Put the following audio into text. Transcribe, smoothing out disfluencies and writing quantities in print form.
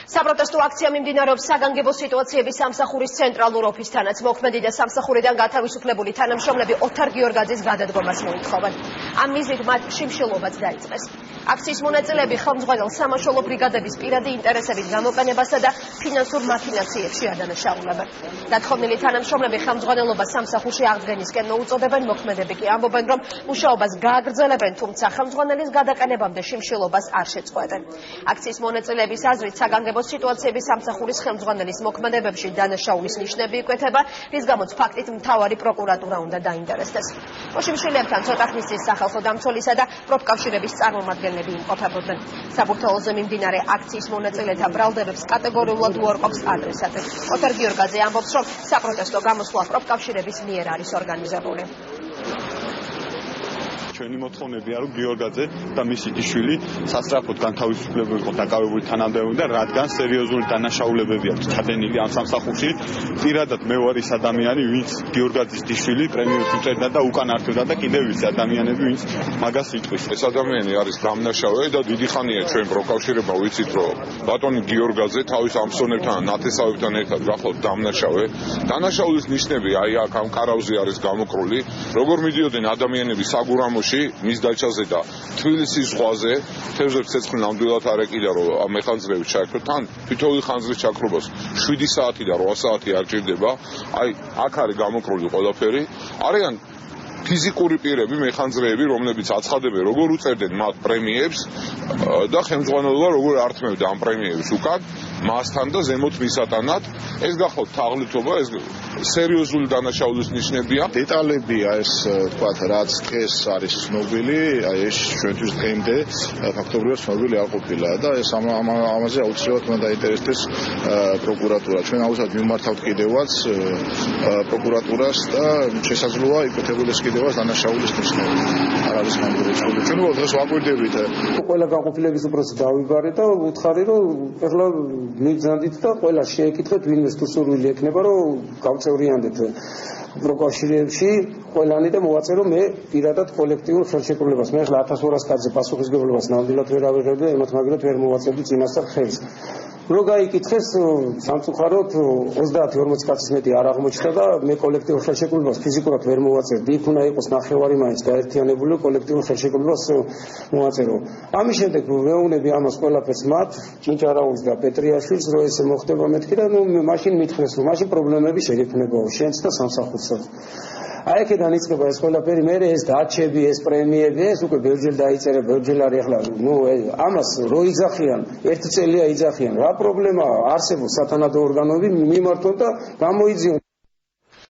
საპროტესტო აქცია მიმდინარეობს საგანგებო სიტუაციების სამსახურის ცენტრალურ ოფისთანაც. მოქმედი და სამსახურიდან გათავისუფლებული თანამშრომლები ოთარ გიორგაძის გადადგომას მოითხოვენ. ამ მიზნით მათ შიმშილობაც დაიწყეს. აქციის მონაწილეები ხელმძღვანელ სამაშველო ბრიგადების პირადი ინტერესების გამოყენებასა და ფინანსურ მაქინაციებში ადანაშაულებენ. დათხოვნილი თანამშრომლები ხელმძღვანელობას სამსახურში აღდგენისკენ მოუწოდებენ, მოქმედები კი ამბობენ, რომ მუშაობას გააგრძელებენ, თუმცა ხელმძღვანელის გადაყენებამდე შიმშილობას არ შეწყვეტენ. აქციის მონაწილეების აზრით საგანგებო სიტუაციების სამსახურის ხელმძღვანელის მოქმედებებში დანაშაულის ნიშნები იკვეთება, რის გამოც ფაქტით მთავარი პროკურატურა უნდა დაინტერესდეს. მოშიმშილებთან ცოტა ხნის წინ სახალხო დამცველისა და პროფკავშირების წარმომადგენლები იმყოფებოდნენ. საბურთალოზე მიმდინარე აქციის მონაწილეთა ბრალდებებს კატეგორიულად უარყოფს ადრესატი. ოთარ გიორგაძე ამბობს, რომ საპროტესტო გამოსვლა პროფკავშირების მიერ არის ორგანიზებული. ჩვენი მოთხოვნებია, რომ გიორგაძე და მისი დიშვილი სასწრაფოდ განთავისუფლებული იყო დაკავებული თანამდებობიდან, რადგან სერიოზული დანაშაულებები აქვს ჩადენილი ამ სამსახურში. პირადად მე ვარ ის ადამიანი, ვინც გიორგაძის დიშვილი პრემიებს უწევდა და უკან ართვდა და კიდევ ის ადამიანები, ვინც მაგას იტყვის. ეს ადამიანი არის დამნაშავე და დიდი ხანია ჩვენ პროკავშირება ვიცით, რომ ბატონი გიორგაძე თავის ამსონებთან, ნათესავებთან ერთად გახლავთ დამნაშავე. დანაშაულის ნიშნები აი აქ ამ კარავზე არის გამოკრული, როგორ მიდიოდნენ ადამიანები საგურამოში მის დაჭაზე და თბილისის ზღვაზე თევზებს ცეცხლი ნამდვილად არ ეკიდა, რომ ამ მეხანძრეებს ჩაერთო თან თითოეული ხანძრის ჩაქრობას 7 საათი და 8 საათი არ ჭირდება. აი აქ არის გამოკრული ყველაფერი. არიან ფიზიკური პირები, მეხანძრეები, რომლებიც აცხადებენ, როგორ უწევდნენ მათ პრემიებს და ხელმძღვანელობა როგორ ართმევდა ამ პრემიებს უკან მასთან და ზემოთ მისატანად. ეს გახლავთ თაღლითობა, ეს სერიოზული დანაშაულის ნიშნებია. დეტალებია ეს, თქვათ, რაც დღეს არის ცნობილი, აი ეს ჩვენთვის დღემდე ფაქტობრივად ცნობილი არ ყოფილა და ეს ამაზე აუცილებლად უნდა დაინტერესდეს პროკურატურა. ჩვენ აუცილებლად მიმართავთ კიდევაც პროკურატურას და შესაძლოა იკვეთებოდეს კიდევაც დანაშაულის ნიშნები. არ არის გამორიცხული. ჩვენ დღეს ვაკვირდებით ყველა განყოფილების უბრალოდ დავიბარე და უთხარი, რომ ეხლა მიგზანდით და ყველა შეეკითხეთ, ვინმე თუ სურვილი ექნება, რომ გავწევრიანდეთ პროკავშირებში ყველანი და მოვაწერო მე პირადად კოლექტიურ ხელშეკრულებას. მე ახლა 1200 კაცზე პასუხისმგებლობას ნამდვილად ვერ ავიღებ და ემათ მაგალითად ვერ მოვაწერდი წინასწარ ხელს. რო გაიკითხეს სამწუხაროდ 30-40 კაცის მეტი არ აღმოჩნდა და მე კოლექტიურ ხელშეკრულებას ფიზიკურად ვერ მოვაწერდი. იქ უნდა იყოს ნახევარი მაინც გაერთიანებული კოლექტიურ ხელშეკრულებას მოვაწერო. ამის შემდეგ მეუბნები ამას ყველაფერს მათ ჭინჭარაულს და პეტრიაშვილს, რომ ესე მოხდება მეთქი და მაშინ მითხრეს, რომ მაშინ პრობლემები შეგექმნებაო შენც და სამსახურსაც. აი აქედან იწყება ეს ყველაფერი, მე ეს დაჩები, ეს პრემიები, ეს უკვე ბევრჯერ დაიწერა, ბევრჯერ არის ახლა, ამას რო იძახიან, ერთი წელია იძახიან, რა პრობლემაა, არსებობს სათანადო ორგანოები მიმართონ და გამოიძიონ.